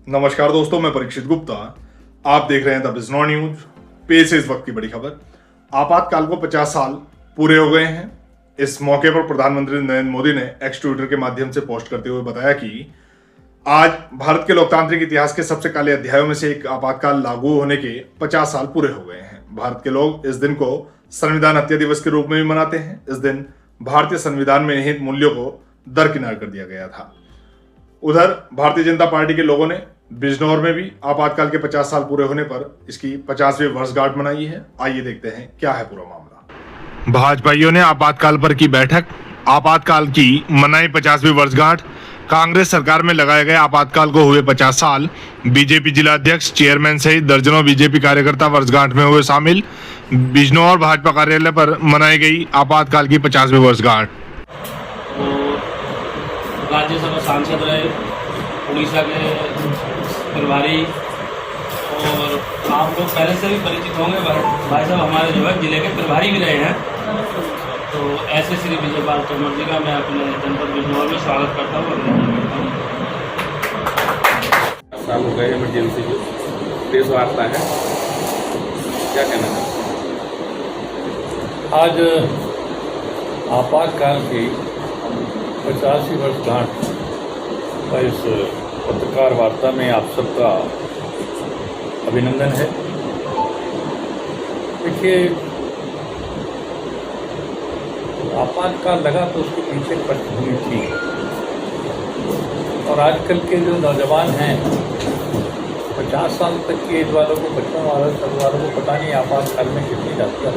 नमस्कार दोस्तों, मैं परीक्षित गुप्ता। आप देख रहे हैं द बिजनौर न्यूज। पेश है इस वक्त की बड़ी खबर। आपातकाल को 50 साल पूरे हो गए हैं। इस मौके पर प्रधानमंत्री नरेंद्र मोदी ने एक्स ट्विटर के माध्यम से पोस्ट करते हुए बताया कि आज भारत के लोकतांत्रिक इतिहास के सबसे काले अध्यायों में से एक आपातकाल लागू होने के 50 साल पूरे हो गए हैं। भारत के लोग इस दिन को संविधान हत्या दिवस के रूप में भी मनाते हैं। इस दिन भारतीय संविधान में निहित मूल्यों को दरकिनार कर दिया गया था। उधर भारतीय जनता पार्टी के लोगों ने बिजनौर में भी आपातकाल के 50 साल पूरे होने पर इसकी 50वीं वर्षगांठ मनाई है। आइए देखते हैं क्या है पूरा मामला। भाजपाइयों ने आपातकाल पर की बैठक। आपातकाल की मनाई 50वीं वर्षगांठ। कांग्रेस सरकार में लगाए गए आपातकाल को हुए 50 साल। बीजेपी जिला अध्यक्ष, चेयरमैन सहित दर्जनों बीजेपी कार्यकर्ता वर्षगांठ में हुए शामिल। बिजनौर भाजपा कार्यालय पर मनाई गई आपातकाल की 50वीं वर्षगांठ। राज्यसभा सांसद रहे, उड़ीसा के प्रभारी, और आप लोग पहले से भी परिचित होंगे। भाई साहब हमारे जो है जिले के प्रभारी भी रहे हैं। तो ऐसे श्री विजयपाल तोमर जी का मैं अपने जनपद बिजनौर में स्वागत करता हूँ। साल हो गए इमरजेंसी जो देश वार्ता है, क्या कहना चाहते हैं? आज आपातकाल की 50वीं वर्षगांठ का इस पत्रकार वार्ता में आप सबका अभिनंदन है। देखिए, आपातकाल लगा तो उसके पीछे पृष्ठभूमि थी, और आजकल के जो नौजवान हैं 50 साल तक की एज वालों को, बच्चों वालों, सब वालों को पता नहीं आपातकाल में कितनी जाती है।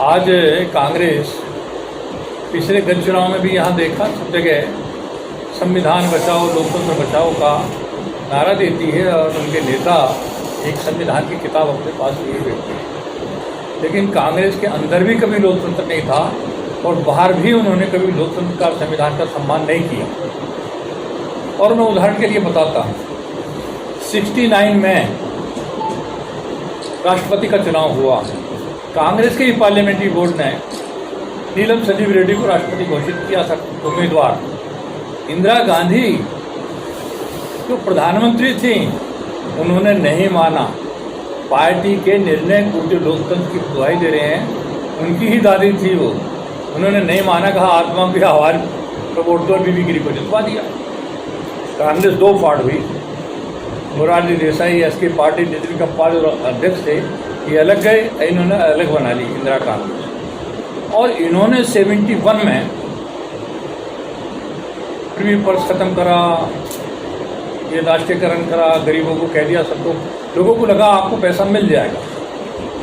आज कांग्रेस पिछले गण चुनाव में भी यहाँ देखा, सब जगह संविधान बचाओ, लोकतंत्र बचाओ का नारा देती है, और उनके नेता एक संविधान की किताब अपने पास लिए बैठते हैं। लेकिन कांग्रेस के अंदर भी कभी लोकतंत्र नहीं था, और बाहर भी उन्होंने कभी लोकतंत्र का, संविधान का सम्मान नहीं किया। और मैं उदाहरण के लिए बताता हूँ, 69 में राष्ट्रपति का चुनाव हुआ। कांग्रेस के ही पार्लियामेंट्री बोर्ड ने नीलम संजीव रेड्डी को राष्ट्रपति घोषित किया था उम्मीदवार। इंदिरा गांधी जो प्रधानमंत्री थी, उन्होंने नहीं माना। पार्टी के निर्णय को जो लोकतंत्र की दुहाई दे रहे हैं, उनकी ही दादी थी वो, उन्होंने नहीं माना, कहा आत्मा की आवाज प्रवोटोर बीबीगिरी को जितवा दिया। कांग्रेस दो फाड़ हुई। मोरारजी देसाई एसके पार्टी नेतृत्व पार्टी अध्यक्ष थे, ये अलग गए, इन्होंने अलग बना ली इंदिरा कांग्रेस। और इन्होंने 71 में प्रीवी पर्स खत्म करा, ये राष्ट्रीयकरण करा, गरीबों को कह दिया सबको, लोगों को लगा आपको पैसा मिल जाएगा,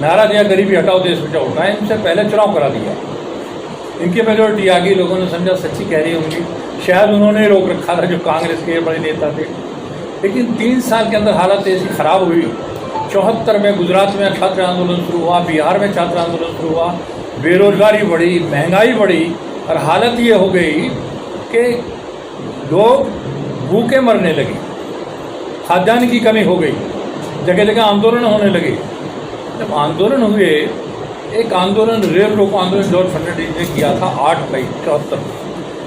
नारा दिया गरीबी हटाओ देश बचाओ। टाइम से पहले चुनाव करा दिया, इनकी मेजोरिटी आ गई, लोगों ने समझा सच्ची कह रही होंगी, शायद उन्होंने रोक रखा था जो कांग्रेस के बड़े नेता थे। लेकिन 3 साल के अंदर हालत ऐसी खराब हुई। 74 में गुजरात में छात्र आंदोलन शुरू हुआ, बिहार में छात्र आंदोलन शुरू हुआ, बेरोजगारी बढ़ी, महंगाई बढ़ी, और हालत ये हो गई कि लोग भूखे मरने लगे, खाद्यान्न की कमी हो गई, जगह जगह आंदोलन होने लगे। जब आंदोलन हुए, एक आंदोलन रेल रोको आंदोलन जॉर्ज फर्नांडिस ने किया था 8 मई 74,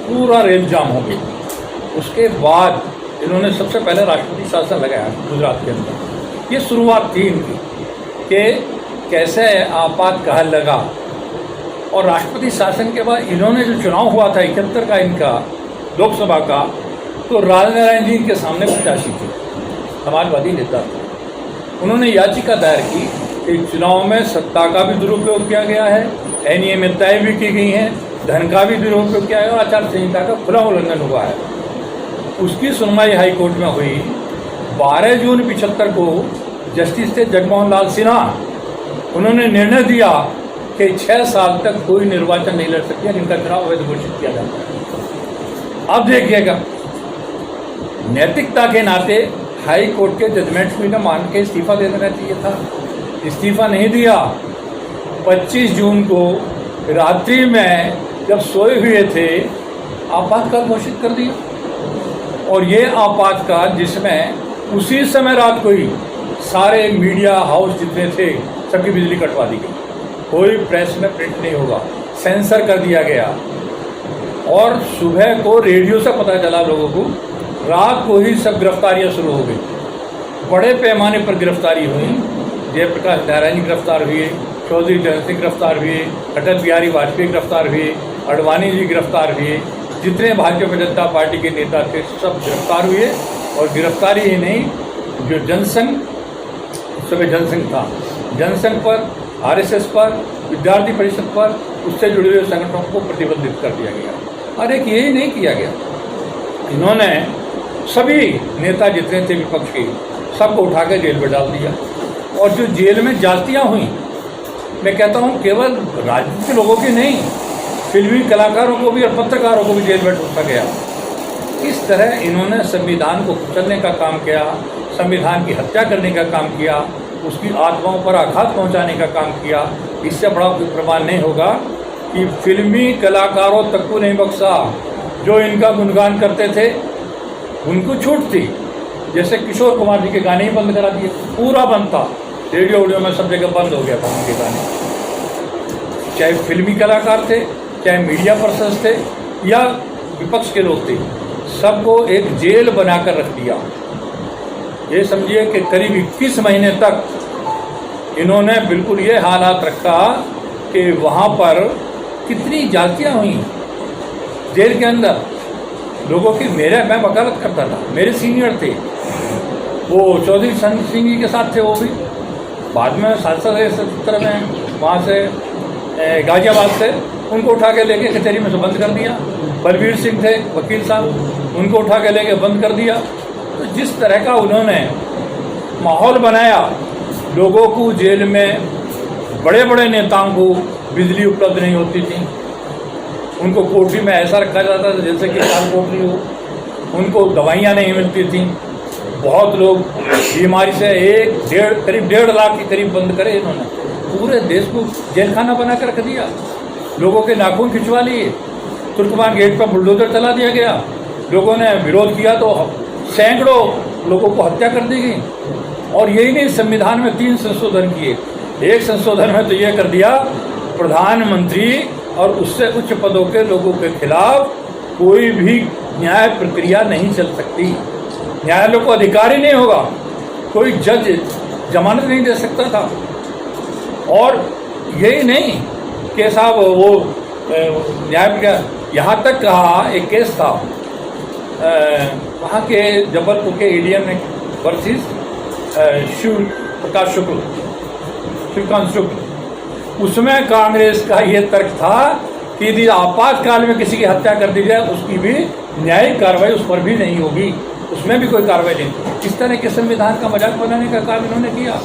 पूरा रेल जाम हो गया। उसके बाद इन्होंने सबसे पहले राष्ट्रपति शासन लगाया गुजरात के अंदर। ये शुरुआत थी इनकी कि कैसे आपातकाल लगा। और राष्ट्रपति शासन के बाद इन्होंने जो चुनाव हुआ था 71 का इनका लोकसभा का, तो राजनारायण जी इनके सामने प्रत्याशी थे, समाजवादी नेता थे। उन्होंने याचिका दायर की कि चुनाव में सत्ता का भी दुरुपयोग किया गया है, अनियमितताएं भी की गई हैं, धन का भी दुरुपयोग किया गया, आचार संहिता का खुला उल्लंघन हुआ है। उसकी सुनवाई हाईकोर्ट में हुई। 12 जून 75 को जस्टिस थे जगमोहन लाल सिन्हा, उन्होंने निर्णय दिया कि 6 साल तक कोई निर्वाचन नहीं लड़ सकती, जिनका चुनाव अवैध घोषित किया जाता है। अब देखिएगा, नैतिकता के नाते हाई कोर्ट के जजमेंट में न मान के इस्तीफा दे देना चाहिए था, इस्तीफा नहीं दिया। 25 जून को रात्रि में जब सोए हुए थे, आपातकाल घोषित कर दिया। और ये आपातकाल जिसमें उसी समय रात को ही सारे मीडिया हाउस जितने थे सबकी बिजली कटवा दी गई, कोई प्रेस में प्रिंट नहीं होगा, सेंसर कर दिया गया। और सुबह को रेडियो से पता चला लोगों को रात को ही सब गिरफ्तारियां शुरू हो गई। बड़े पैमाने पर गिरफ्तारी हुई। जयप्रकाश नारायण गिरफ्तार हुए, चौधरी चरण सिंह गिरफ्तार हुए, अटल बिहारी वाजपेयी गिरफ्तार हुए, अडवाणी जी गिरफ्तार हुए, जितने भारतीय जनता पार्टी के नेता थे सब गिरफ्तार हुए। और गिरफ्तारी ही नहीं, जो जनसंघ, सुबह जनसंघ था, जनसंघ पर, आरएसएस पर, विद्यार्थी परिषद पर, उससे जुड़े हुए संगठनों को प्रतिबंधित कर दिया गया। और एक यही नहीं किया गया, इन्होंने सभी नेता जितने थे विपक्ष के सबको उठा के जेल में डाल दिया। और जो जेल में जातियाँ हुई, मैं कहता हूँ केवल राजनीतिक लोगों की नहीं, फिल्मी कलाकारों को भी और पत्रकारों को भी जेल में ठोका गया। इस तरह इन्होंने संविधान को कुचलने का काम किया, संविधान की हत्या करने का काम किया, उसकी आत्माओं पर आघात पहुंचाने का काम किया। इससे बड़ा कोई प्रमाण नहीं होगा कि फिल्मी कलाकारों तक को नहीं बख्शा। जो इनका गुणगान करते थे उनको छूट थी, जैसे किशोर कुमार जी के गाने ही बंद करा दिए, पूरा बंद था, रेडियो ऑडियो में सब जगह बंद हो गया था उनके गाने। चाहे फिल्मी कलाकार थे, चाहे मीडिया पर्सन थे या विपक्ष के लोग थे, सबको एक जेल बनाकर रख दिया। ये समझिए कि करीब 21 महीने तक इन्होंने बिल्कुल ये हालात रखा कि वहाँ पर कितनी जातियाँ हुई जेल के अंदर लोगों की। मैं वकालत करता था, मेरे सीनियर थे, वो चौधरी चरण सिंह जी के साथ थे, वो भी बाद में सांसद 77 में वहाँ से गाजियाबाद से, उनको उठा के लेके कचहरी में से बंद कर दिया। बलबीर सिंह थे वकील साहब, उनको उठा के लेके बंद कर दिया। तो जिस तरह का उन्होंने माहौल बनाया, लोगों को जेल में, बड़े बड़े नेताओं को बिजली उपलब्ध नहीं होती थी, उनको कोठरी में ऐसा रखा जाता था जैसे कि लाल कोठरी हो, उनको दवाइयाँ नहीं मिलती थी। बहुत लोग बीमारी से करीब 1.5 लाख के करीब बंद करे इन्होंने। पूरे देश को जेल खाना बना कर रख दिया, लोगों के नाखून खिंचवा लिए, तुर्कमान गेट पर बुलडोजर चला दिया गया, लोगों ने विरोध किया तो सैकड़ों लोगों को हत्या कर दी गई। और यही नहीं, संविधान में 3 संशोधन किए। एक संशोधन में तो ये कर दिया, प्रधानमंत्री और उससे उच्च पदों के लोगों के खिलाफ कोई भी न्याय प्रक्रिया नहीं चल सकती, न्यायालय को अधिकार ही नहीं होगा, कोई जज जमानत नहीं दे सकता था। और यही नहीं कि साहब वो न्याय प्रक्रिया, यहाँ तक कहा, एक केस था वहाँ के जबलपुर के एडीएम ने वर्सेस शिवकांत शुक्ल, उसमें कांग्रेस का ये तर्क था कि यदि आपातकाल में किसी की हत्या कर दी जाए उसकी भी न्यायिक कार्रवाई उस पर भी नहीं होगी, उसमें भी कोई कार्रवाई नहीं। इस तरह के संविधान का मजाक बनाने का काम इन्होंने किया।